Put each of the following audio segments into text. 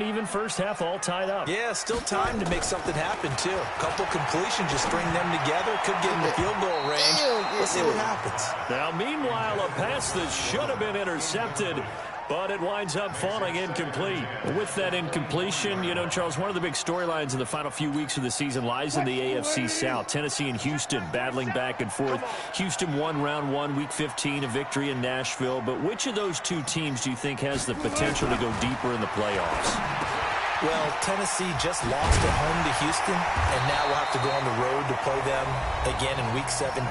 an even first half, all tied up. Yeah, still time to make something happen, too. A couple completions, just string them together. Could get in the field goal range. Let's see what happens. Now, meanwhile, a pass that should have been intercepted, but it winds up falling incomplete. With that incompletion, you know, Charles, one of the big storylines in the final few weeks of the season lies in the AFC South. Tennessee and Houston battling back and forth. Houston won round 1, week 15, a victory in Nashville. But which of those two teams do you think has the potential to go deeper in the playoffs? Well, Tennessee just lost at home to Houston, and now we'll have to go on the road to play them again in week 17.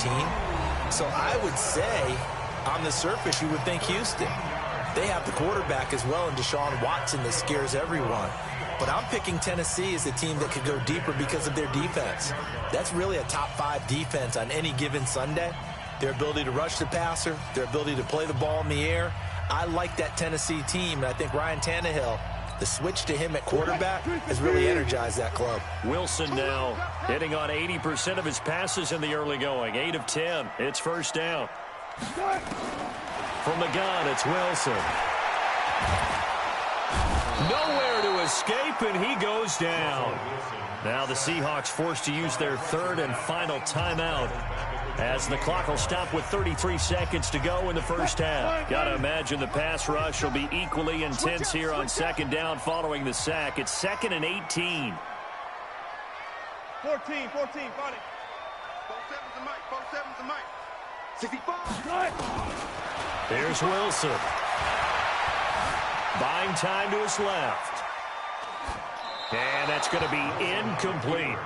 So I would say, on the surface, you would think Houston. They have the quarterback as well in Deshaun Watson that scares everyone. But I'm picking Tennessee as a team that could go deeper because of their defense. That's really a top 5 defense on any given Sunday. Their ability to rush the passer, their ability to play the ball in the air. I like that Tennessee team, and I think Ryan Tannehill, the switch to him at quarterback, has really energized that club. Wilson now hitting on 80% of his passes in the early going. 8 of 10. It's first down. From the gun, it's Wilson. Nowhere to escape, and he goes down. Now the Seahawks forced to use their third and final timeout, as the clock will stop with 33 seconds to go in the first half. Got to imagine the pass rush will be equally intense here on second down following the sack. It's 2nd and 18. 14, 14, got it. 4-7's a mic, 4-7's a mic. 65. Here's Wilson. Buying time to his left. And that's going to be incomplete.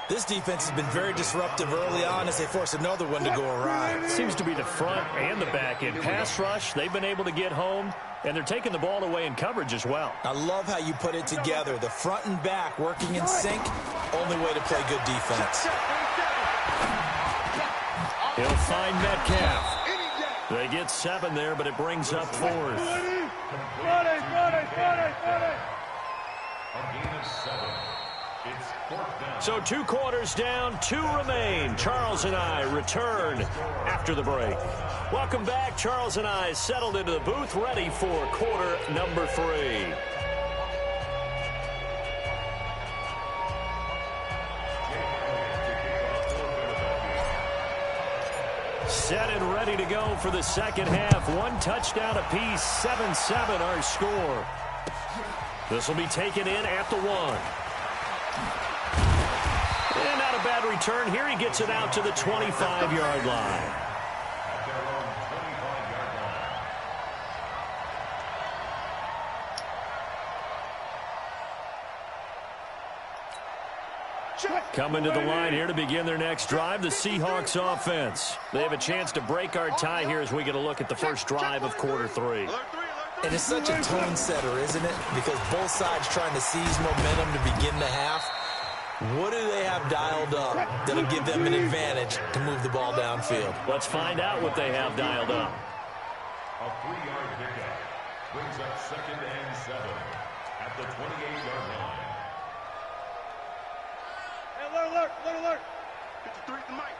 This defense has been very disruptive early on as they force another one to go awry. Seems to be the front and the back end. Pass rush, they've been able to get home, and they're taking the ball away in coverage as well. I love how you put it together. The front and back working in sync, only way to play good defense. He'll find Metcalf. They get 7 there, but it brings up 4th. So 2 quarters down, 2 remain. Charles and I return after the break. Welcome back. Charles and I settled into the booth, ready for quarter number 3. Set and ready to go for the second half. 1 touchdown apiece, 7-7 our score. This will be taken in at the 1. And not a bad return here. He gets it out to the 25-yard line. Coming to the line here to begin their next drive, the Seahawks offense. They have a chance to break our tie here as we get a look at the first drive of quarter 3. And it's such a tone setter, isn't it? Because both sides trying to seize momentum to begin the half. What do they have dialed up that'll give them an advantage to move the ball downfield? Let's find out what they have dialed up. A 3-yard pickup brings up 2nd and 7 at the 28-yard line. Alert. 53 is the mic.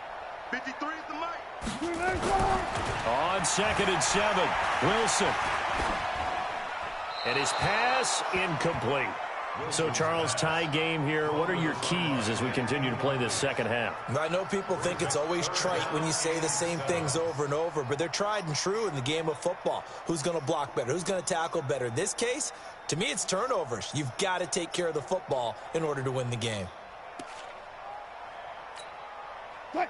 53 is the mic. On 2nd and 7, Wilson. And his pass incomplete. So, Charles, tie game here. What are your keys as we continue to play this second half? I know people think it's always trite when you say the same things over and over, but they're tried and true in the game of football. Who's going to block better? Who's going to tackle better? In this case, to me, it's turnovers. You've got to take care of the football in order to win the game.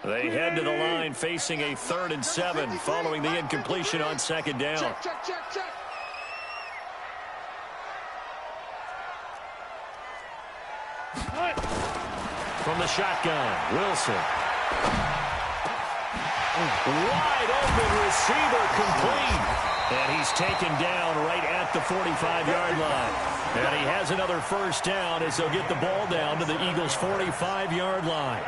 They head to the line facing a 3rd and 7 following the incompletion on 2nd down. Check. From the shotgun, Wilson. Wide open receiver complete. And he's taken down right at the 45-yard line. And he has another first down as they'll get the ball down to the Eagles' 45-yard line.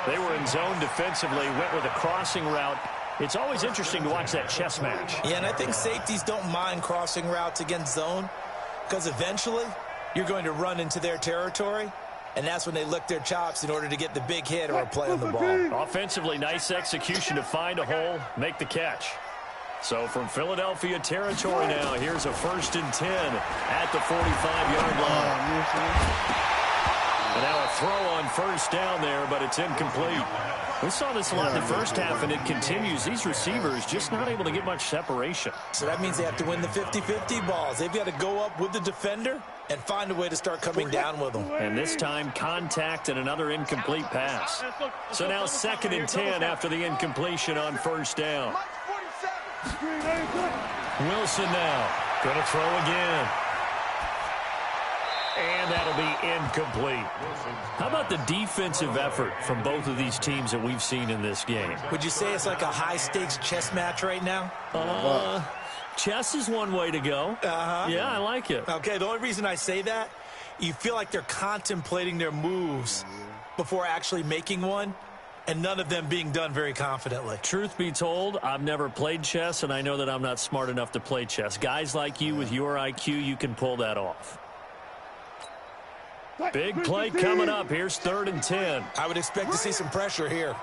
They were in zone defensively, went with a crossing route. It's always interesting to watch that chess match. Yeah, and I think safeties don't mind crossing routes against zone because eventually you're going to run into their territory, and that's when they lick their chops in order to get the big hit or a play on the ball. Offensively, nice execution to find a hole, make the catch. So from Philadelphia territory now, here's a 1st and 10 at the 45-yard line. And now a throw on 1st down there, but it's incomplete. We saw this a lot in the first half, and it continues. These receivers just not able to get much separation. So that means they have to win the 50-50 balls. They've got to go up with the defender and find a way to start coming down with them. And this time, contact and another incomplete pass. So now 2nd and 10 after the incompletion on 1st down. Wilson now going to throw again. And that'll be incomplete. How about the defensive effort from both of these teams that we've seen in this game? Would you say it's like a high-stakes chess match right now? Chess is one way to go. Yeah, I like it. Okay, the only reason I say that, you feel like they're contemplating their moves before actually making one, and none of them being done very confidently. Truth be told, I've never played chess, and I know that I'm not smart enough to play chess. Guys like you with your IQ, you can pull that off. Big play coming up. Here's 3rd and 10. I would expect to see some pressure here.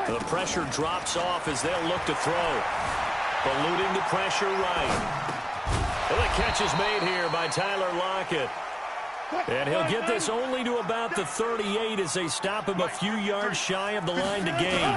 The pressure drops off as they'll look to throw. Eluding the pressure right. And the catch is made here by Tyler Lockett. And he'll get this only to about the 38 as they stop him a few yards shy of the line to gain.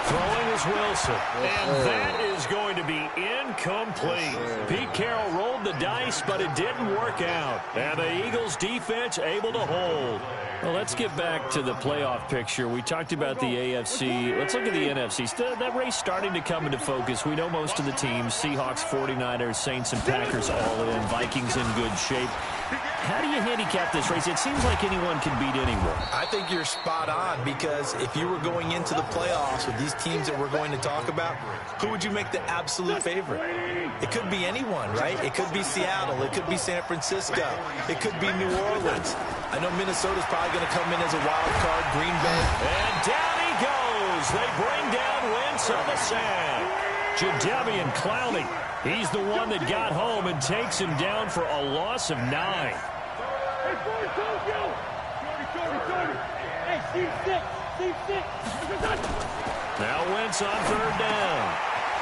Throwing is Wilson, and that is going to be incomplete. Pete Carroll rolled the dice, but it didn't work out. And the Eagles defense able to hold. Well, let's get back to the playoff picture. We talked about the AFC. Let's look at the NFC. That race starting to come into focus. We know most of the teams, Seahawks, 49ers, Saints, and Packers all in. Vikings in good shape. How do you handicap this race? It seems like anyone can beat anyone. I think you're spot on, because if you were going into the playoffs with these teams that we're going to talk about, who would you make the absolute favorite? It could be anyone, right? It could be Seattle. It could be San Francisco. It could be New Orleans. I know Minnesota's probably going to come in as a wild card. Green Bay. And down he goes. They bring down Wentz on the sack. Jadeveon Clowney. He's the one that got home and takes him down for a loss of 9. Now Wentz on 3rd down.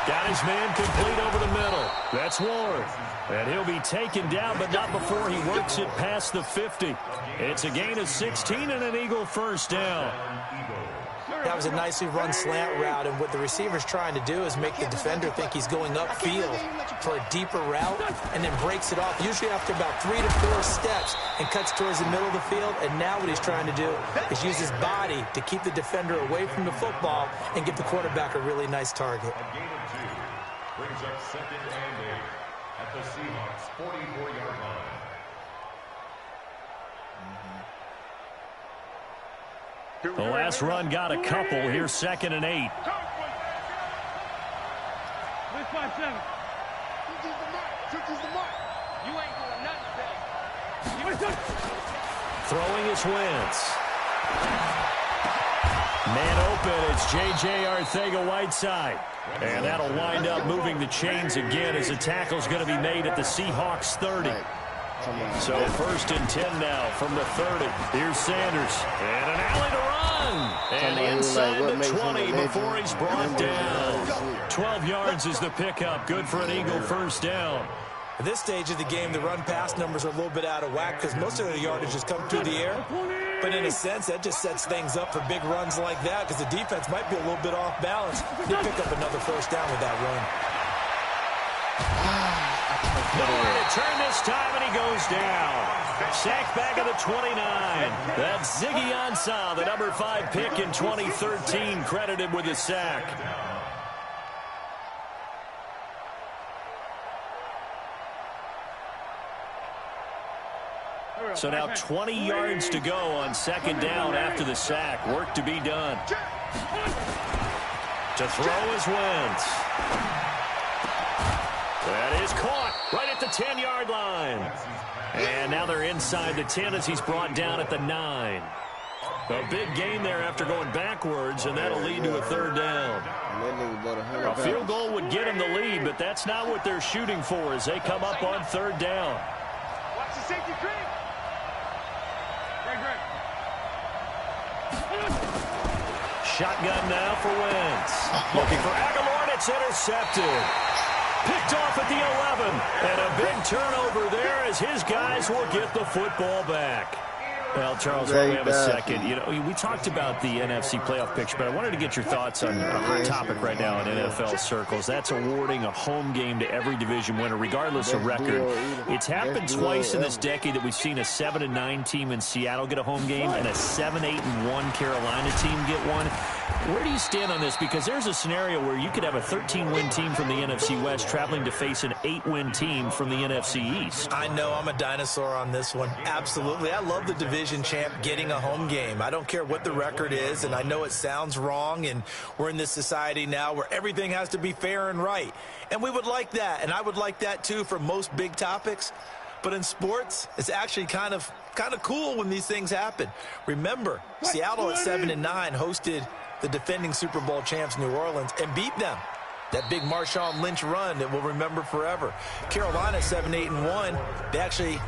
Got his man complete over the middle. That's Ward. And he'll be taken down, but not before he works it past the 50. It's a gain of 16 and an Eagle 1st down. That was a nicely run slant route, and what the receiver's trying to do is make the defender think he's going upfield for a deeper route, and then breaks it off, usually after about 3 to 4 steps, and cuts towards the middle of the field. And now what he's trying to do is use his body to keep the defender away from the football and give the quarterback a really nice target. A gain of 2 brings up 2nd and 8 at the Seahawks' 44-yard line. The last run got a couple. Here's 2nd and 8. Throwing is Wentz. Man open. It's J.J. Arcega-Whiteside. And that'll wind up moving the chains again as the tackle's going to be made at the Seahawks 30. So 1st and 10 now from the 30. Here's Sanders. And an alley to run. And inside the 20 before he's brought down. 12 yards is the pickup. Good for an Eagle 1st down. At this stage of the game, the run-pass numbers are a little bit out of whack because most of the yardage has come through the air. But in a sense, that just sets things up for big runs like that because the defense might be a little bit off balance. They pick up another 1st down with that run. Nowhere to turn this time, and he goes down. Sacked back at the 29. That's Ziggy Ansah, the number 5 pick in 2013, credited with a sack. So now 20 yards to go on 2nd down after the sack. Work to be done. To throw is Wentz. That is caught right at the 10-yard line. And now they're inside the 10 as he's brought down at the 9. A big gain there after going backwards, and that'll lead to a 3rd down. A field goal would get him the lead, but that's not what they're shooting for as they come up on 3rd down. Watch the safety creep. shotgun now for Wentz. Looking for Aguilar, and it's intercepted. Picked off at the 11. And a big turnover there as his guys will get the football back. Well, Charles, while we have a second, you know, we talked about the NFC playoff picture, but I wanted to get your thoughts on a hot topic right now in NFL circles. That's awarding a home game to every division winner, regardless of record. It's happened twice in this decade that we've seen a 7-9 team in Seattle get a home game and a 7-8-1 Carolina team get one. Where do you stand on this? Because there's a scenario where you could have a 13-win team from the NFC West traveling to face an 8-win team from the NFC East. I know I'm a dinosaur on this one. Absolutely. I love the division champ getting a home game. I don't care what the record is, and I know it sounds wrong, and we're in this society now where everything has to be fair and right. And we would like that, and I would like that too for most big topics. But in sports, it's actually kind of cool when these things happen. Remember, Seattle at 7-9 hosted the defending Super Bowl champs New Orleans and beat them. That big Marshawn Lynch run that we'll remember forever. Carolina 7-8-1. They actually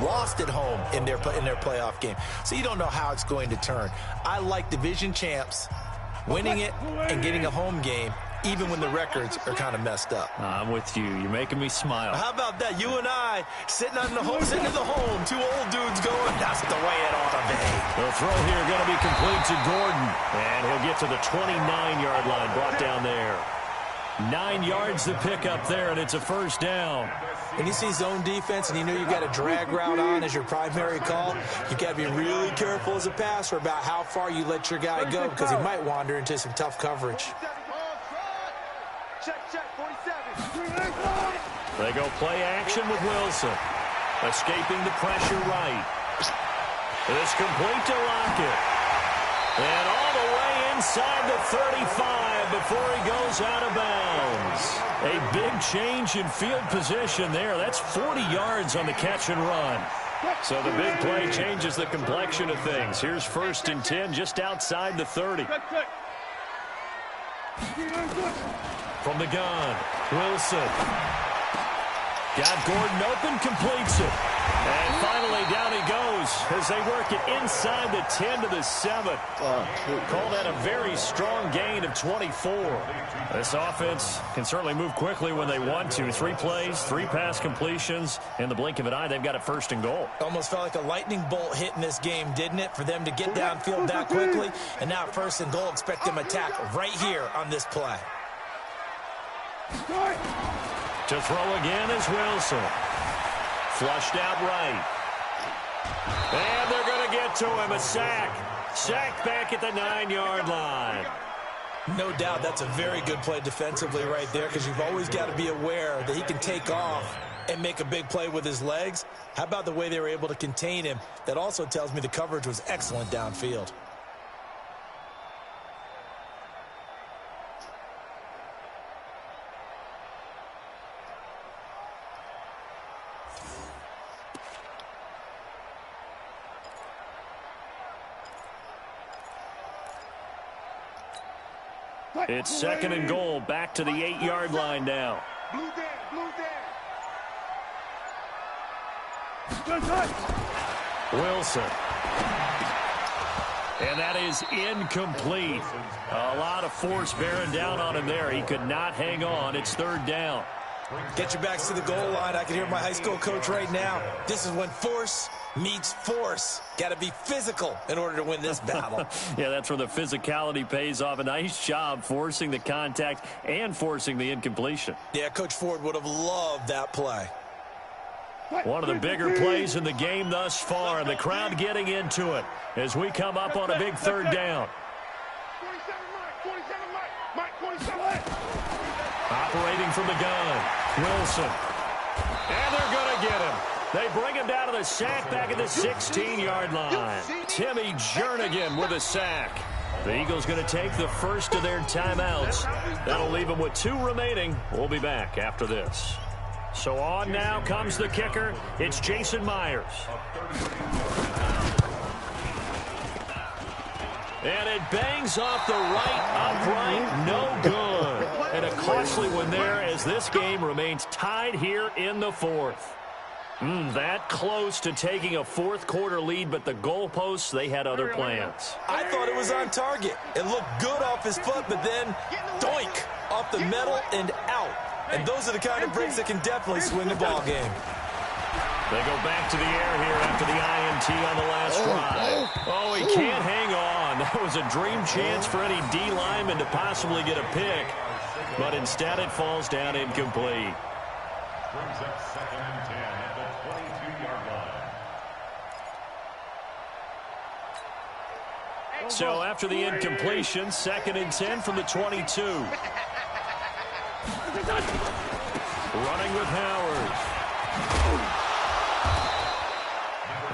lost at home in their playoff game. So you don't know how it's going to turn. I like division champs winning it and getting a home game, even when the records are kind of messed up. I'm with you. You're making me smile. How about that? You and I sitting at the home, two old dudes going, that's the way it ought to be. The throw here going to be complete to Gordon. And he'll get to the 29-yard line, brought down there. 9 yards to pick up there, and it's a first down. When you see zone defense and you know you've got a drag route on as your primary call, you got to be really careful as a passer about how far you let your guy go because he might wander into some tough coverage. They go play action with Wilson. Escaping the pressure right. It's complete to Lockett. And all the way inside the 35 before he goes out of bounds. A big change in field position there. That's 40 yards on the catch and run. So the big play changes the complexion of things. Here's 1st and 10 just outside the 30. From the gun, Wilson. Got Gordon open, completes it. And finally down he goes as they work it inside the 10 to the 7. Call that a very strong gain of 24. This offense can certainly move quickly when they want to. 3 plays, 3 pass completions. In the blink of an eye, they've got it 1st and goal. Almost felt like a lightning bolt hit in this game, didn't it? For them to get downfield that quickly. And now 1st and goal, expect them to attack right here on this play. To throw again is Wilson. Flushed out right. And they're going to get to him. A sack. Sacked back at the 9-yard line. No doubt that's a very good play defensively right there because you've always got to be aware that he can take off and make a big play with his legs. How about the way they were able to contain him? That also tells me the coverage was excellent downfield. It's 2nd and goal, back to the 8-yard line now. Wilson. And that is incomplete. A lot of force bearing down on him there. He could not hang on. It's 3rd down. Get your backs to the goal line. I can hear my high school coach right now. This is when force meets force. Got to be physical in order to win this battle. Yeah, that's where the physicality pays off. A nice job forcing the contact and forcing the incompletion. Yeah, Coach Ford would have loved that play. One of the bigger plays in the game thus far, and the crowd getting into it as we come up on a big 3rd down. Operating from the gun, Wilson. And they're going to get him. They bring him down to the sack back at the 16-yard line. Timmy Jernigan with a sack. The Eagles going to take the first of their timeouts. That'll leave them with 2 remaining. We'll be back after this. So on now comes the kicker. It's Jason Myers. And it bangs off the right upright. No good. And a costly one there as this game remains tied here in the 4th. That close to taking a fourth-quarter lead, but the goalposts, they had other plans. I thought it was on target. It looked good off his foot, but then, doink, off the metal and out. And those are the kind of breaks that can definitely swing the ball game. They go back to the air here after the INT on the last drive. Oh, he can't hang on. That was a dream chance for any D lineman to possibly get a pick, but instead it falls down incomplete. Brings up 2nd and 10 at the 22-yard line. So after the incompletion, 2nd and 10 from the 22. Running with Howard.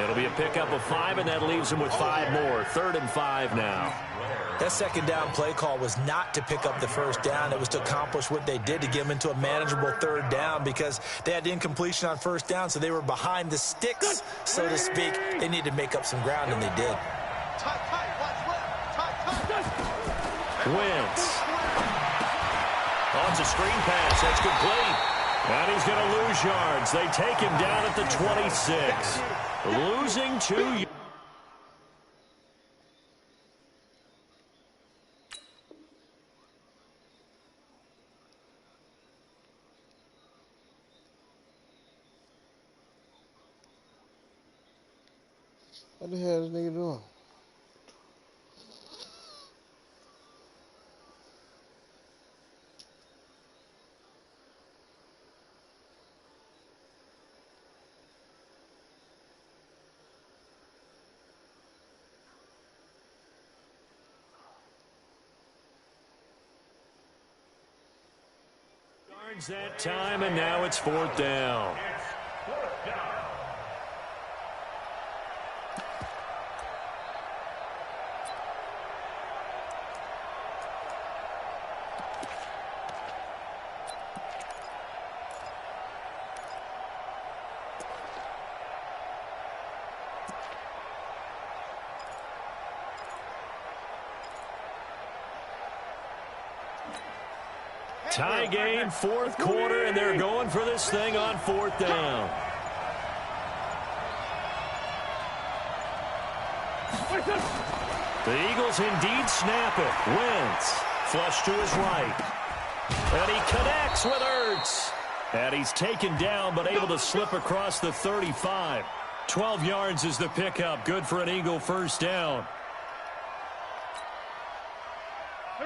It'll be a pickup of 5, and that leaves him with 5 more. 3rd and 5 now. That second down play call was not to pick up the first down. It was to accomplish what they did, to get them into a manageable 3rd down, because they had the incompletion on 1st down, so they were behind the sticks, so to speak. They needed to make up some ground, and they did. Wentz. Oh, it's a screen pass. That's complete. And he's going to lose yards. They take him down at the 26. Losing 2 What the hell is this nigga doing? yards that time, and now it's 4th down. Tie game, 4th quarter, and they're going for this thing on 4th down. The Eagles indeed snap it. Wentz, flush to his right. And he connects with Ertz. And he's taken down, but able to slip across the 35. 12 yards is the pickup. Good for an Eagle 1st down.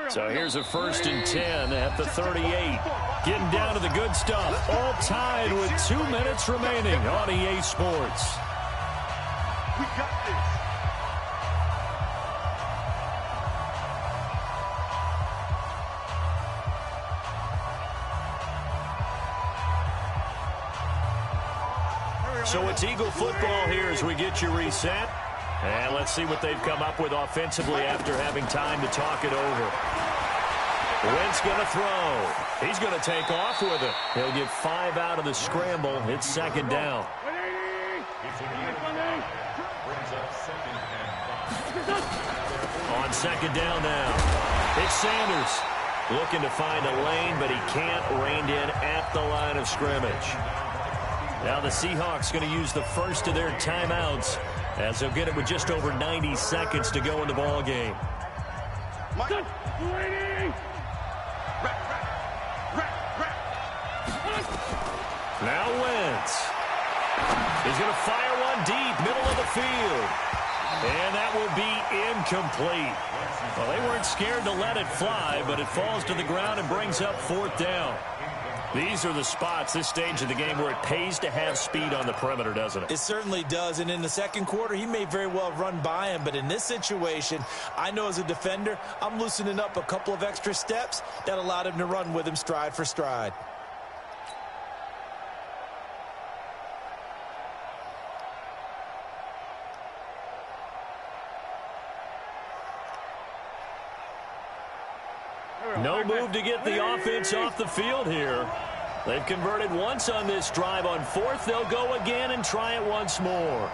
So here's a 1st and 10 at the 38. Getting down to the good stuff. All tied with 2 minutes remaining on EA Sports. We got this. So it's Eagle football here as we get you reset. And let's see what they've come up with offensively after having time to talk it over. Wentz going to throw. He's going to take off with it. He'll get 5 out of the scramble. It's 2nd down. On 2nd down now. It's Sanders looking to find a lane, but he can't. Reined in at the line of scrimmage. Now the Seahawks going to use the first of their timeouts, as they'll get it with just over 90 seconds to go in the ball game. Now Wentz. He's going to fire one deep, middle of the field. And that will be incomplete. Well, they weren't scared to let it fly, but it falls to the ground and brings up 4th down. These are the spots, this stage of the game, where it pays to have speed on the perimeter, doesn't it? It certainly does, and in the 2nd quarter, he may very well run by him, but in this situation, I know as a defender, I'm loosening up a couple of extra steps that allowed him to run with him stride for stride. No move to get the offense off the field here. They've converted once on this drive. On 4th, they'll go again and try it once more.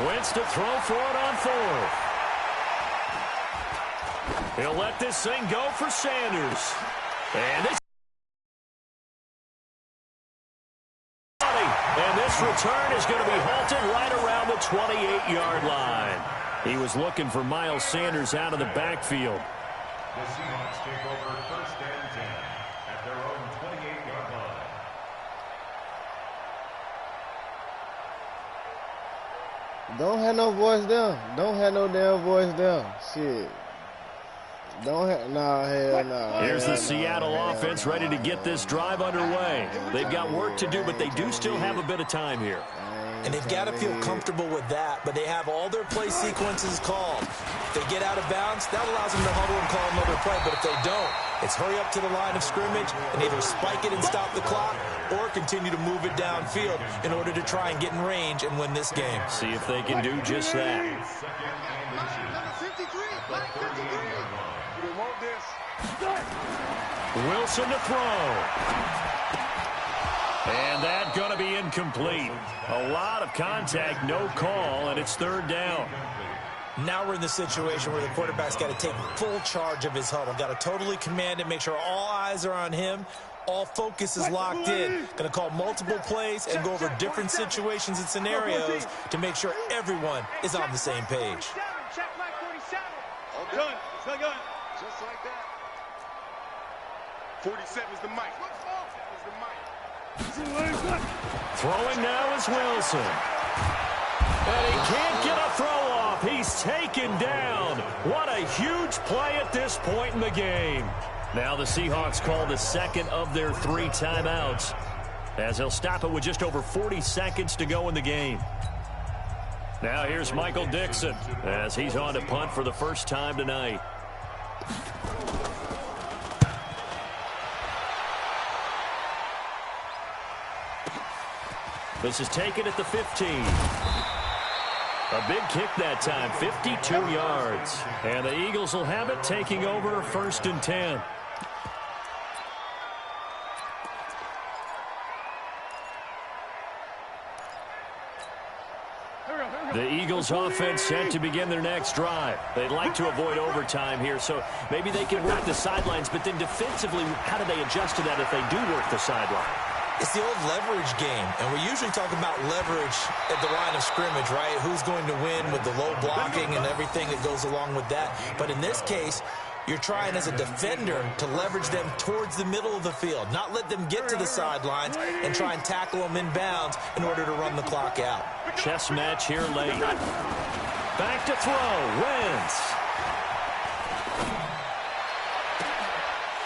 Wentz to throw for it on 4th. He'll let this thing go for Sanders. And this return is going to be halted right around the 28-yard line. He was looking for Miles Sanders out of the backfield. The Seahawks take over first and 10 at their own 28-yard line. Don't have no voice down. Don't have no damn voice down. Shit. Don't have, nah, hell nah. Here's the Seattle offense ready to get this drive underway. They've got work to do, but they do still have a bit of time here. And they've got to feel comfortable with that, but they have all their play sequences called. If they get out of bounds, that allows them to huddle and call another play, but if they don't, it's hurry up to the line of scrimmage and either spike it and stop the clock or continue to move it downfield in order to try and get in range and win this game. See if they can do just that. Wilson to throw. And that's going to be incomplete. A lot of contact, no call, and it's third down. Now we're in the situation where the quarterback's got to take full charge of his huddle. Got to totally command it, make sure all eyes are on him. All focus is locked in. Going to call multiple plays and go over different situations and scenarios to make sure everyone is on the same page. All done. It's not done. Just like that. 47 is the mic. Throwing now is Wilson. And he can't get a throw off. He's taken down. What a huge play at this point in the game. Now the Seahawks call the second of their 3 timeouts, as they'll stop it with just over 40 seconds to go in the game. Now here's Michael Dixon as he's on to punt for the first time tonight. This is taken at the 15. A big kick that time, 52 yards. And the Eagles will have it, taking over first and 10. The Eagles offense set to begin their next drive. They'd like to avoid overtime here, so maybe they can work the sidelines, but then defensively, how do they adjust to that if they do work the sideline? It's the old leverage game, and we usually talk about leverage at the line of scrimmage, right? Who's going to win with the low blocking and everything that goes along with that. But in this case, you're trying as a defender to leverage them towards the middle of the field, not let them get to the sidelines and try and tackle them in bounds in order to run the clock out. Chess match here late. Back to throw. Wentz.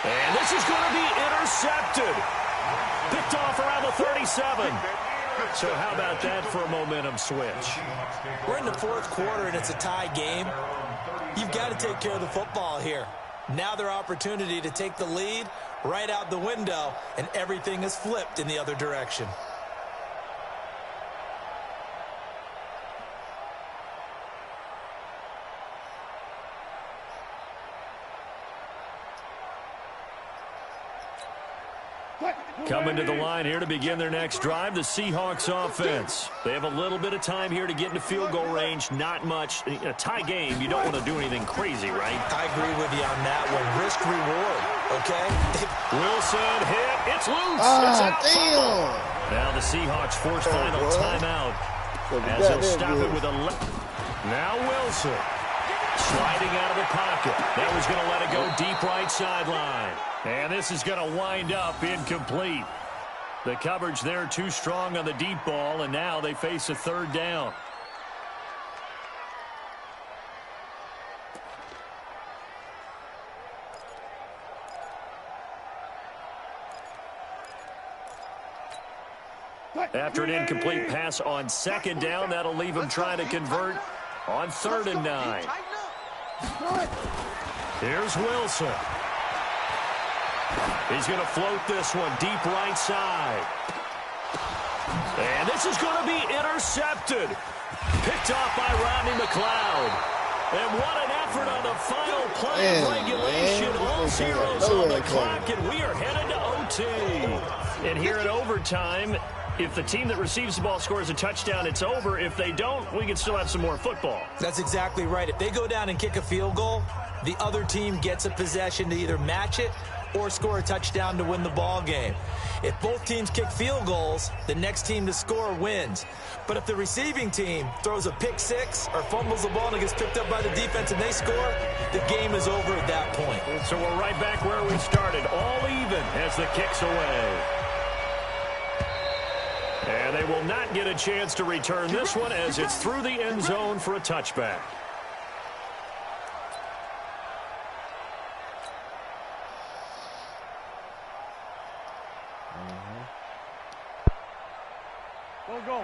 And this is going to be intercepted. Picked off around the 37. So how about that for a momentum switch? We're in the fourth quarter, and it's a tie game. You've got to take care of the football here. Now their opportunity to take the lead right out the window, and everything is flipped in the other direction. Coming to the line here to begin their next drive, the Seahawks offense. They have a little bit of time here to get into field goal range, not much. In a tie game, you don't want to do anything crazy, right? I agree with you on that one. Risk-reward, okay? Wilson hit. It's loose. It's out. Damn. Now the Seahawks force final timeout as they'll stop it with a Now Wilson sliding out of the pocket. That was going to let it go deep right sideline. And this is going to wind up incomplete. The coverage there too strong on the deep ball, and now they face a third down. After an incomplete pass on second down, that'll leave him trying to convert on 3rd and 9. Here's Wilson. He's going to float this one deep right side. And this is going to be intercepted. Picked off by Rodney McLeod. And what an effort on the final play of regulation. All zeros on the clock, and we are headed to OT. And here at overtime, if the team that receives the ball scores a touchdown, it's over. If they don't, we can still have some more football. That's exactly right. If they go down and kick a field goal, the other team gets a possession to either match it or score a touchdown to win the ball game. If both teams kick field goals, the next team to score wins. But if the receiving team throws a pick six or fumbles the ball and it gets picked up by the defense and they score, the game is over at that point. So we're right back where we started, all even as the kick's away. And they will not get a chance to return this one as it's through the end zone for a touchback.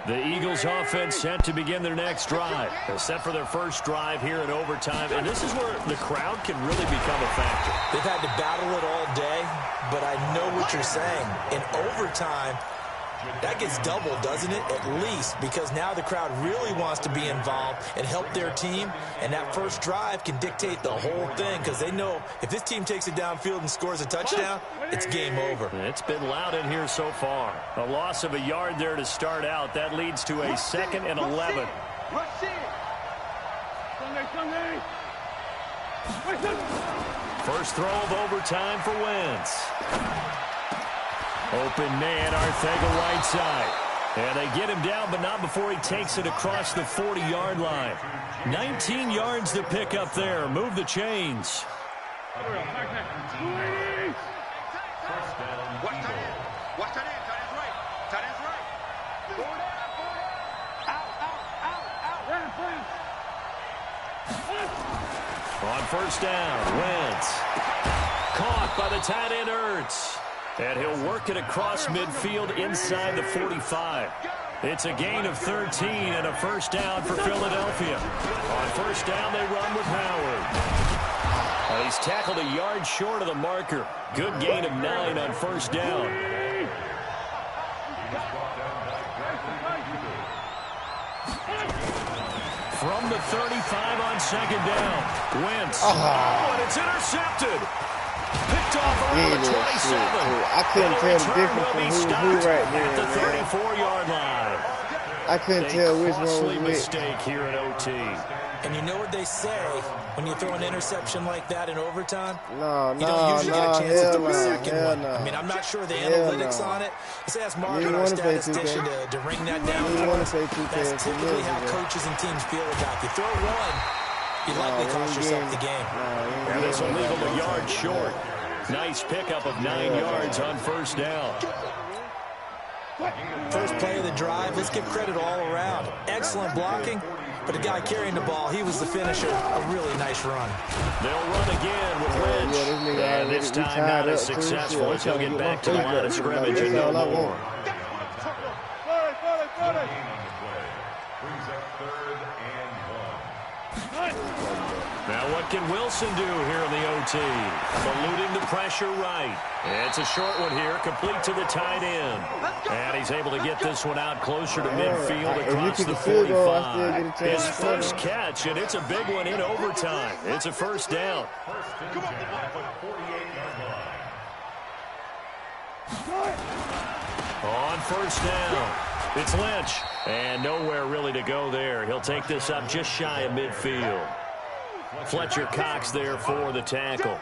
The Eagles offense set to begin their next drive. They're set for their first drive here in overtime, and this is where the crowd can really become a factor. They've had to battle it all day, but I know what you're saying. In overtime, that gets doubled, doesn't it? At least, because now the crowd really wants to be involved and help their team, and that first drive can dictate the whole thing because they know if this team takes it downfield and scores a touchdown, it's game over. It's been loud in here so far. A loss of a yard there to start out. That leads to a 2nd and 11. First throw of overtime for Wentz. Open man, Arthega right side. And they get him down, but not before he takes it across the 40-yard line. 19 yards to pick up there. Move the chains. Watch that in. Watch that in. Tight end's right. Tight end's right. On first down, Wentz. Caught by the tight end, Ertz. And he'll work it across midfield inside the 45. It's a gain of 13 and a first down for Philadelphia. On first down, they run with Howard. He's tackled a yard short of the marker. Good gain of 9 on first down. From the 35 on second down, Wentz. Oh, and it's intercepted. Picked off around the 27. I couldn't tell the difference from who right there. At the 34-yard line. I couldn't tell which one was which. Mistake here at OT. And you know what they say when you throw an interception like that in overtime? You don't usually get a chance to throw a second one. No. I mean, I'm not sure of the analytics on it. Let's ask Marvin, our statistician, to ring that down for us. That's typically how coaches and teams feel about you. Throw one, you likely cost yourself the game. And this will leave him a yard short. Nice pickup of 9 yards on first down. First play of the drive, let's give credit all around. Excellent blocking, but the guy carrying the ball, he was the finisher. A really nice run. They'll run again with Lynch. And this time not as successful as he'll get back to the line of scrimmage and no more. Now what can Wilson do here in the OT? Eluding the pressure right. It's a short one here, complete to the tight end. And he's able to get this one out closer to midfield across the 45. His first catch, and it's a big one in overtime. It's a first down. On first down, it's Lynch. And nowhere really to go there. He'll take this up just shy of midfield. Fletcher Cox there for the tackle.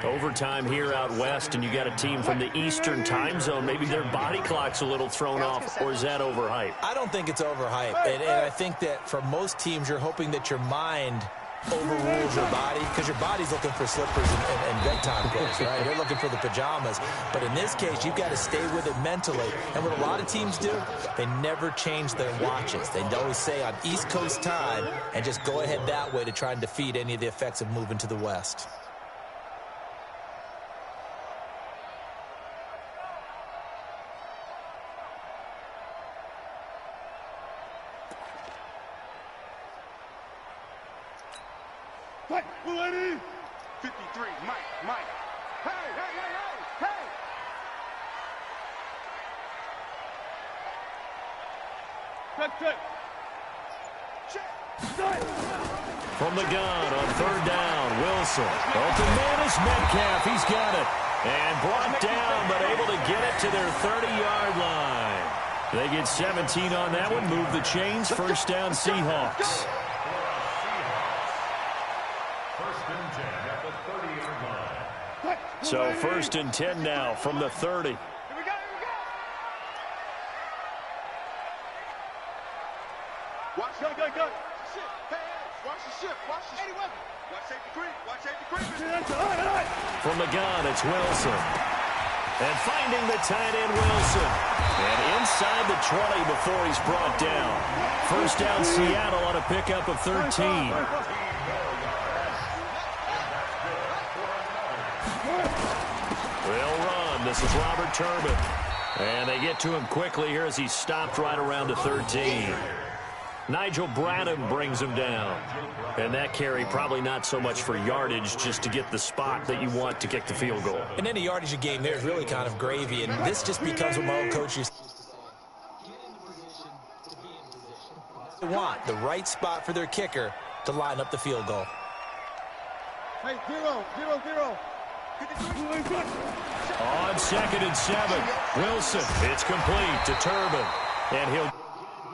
Overtime here out west, and you got a team from the Eastern time zone. Maybe their body clock's a little thrown off, or is that overhyped? I don't think it's overhyped, and I think that for most teams, you're hoping that your mind overrules your body, because your body's looking for slippers and bedtime clothes, right? You're looking for the pajamas. But in this case, you've got to stay with it mentally. And what a lot of teams do, they never change their watches. They always say on East Coast time and just go ahead that way to try and defeat any of the effects of moving to the West. What? 53, Mike. Hey! Check. From the gun on third down, Wilson. Open man is Metcalf. He's got it. And blocked down, but able to get it to their 30-yard line. They get 17 on that one. Move the chains. First down, Seahawks. First and 10 at the 30-yard line. So 1st and 10 now from the 30. Here we go. Watch, go. Shit, pass. Watch the ship. Watch the 80 weapon. Watch safety creep. Watch safety creep. From the gun, it's Wilson. And finding the tight end, Wilson. And inside the 20 before he's brought down. First down, Seattle on a pickup of 13. Will run. This is Robert Turbin. And they get to him quickly here as he's stopped right around the 13. Nigel Bradham brings him down. And that carry probably not so much for yardage, just to get the spot that you want to kick the field goal. And any yardage you gain there is really kind of gravy, and this just becomes what my old coach used to want, the right spot for their kicker to line up the field goal. Hey, 0. On 2nd and 7, Wilson. It's complete to Turbin. And he'll...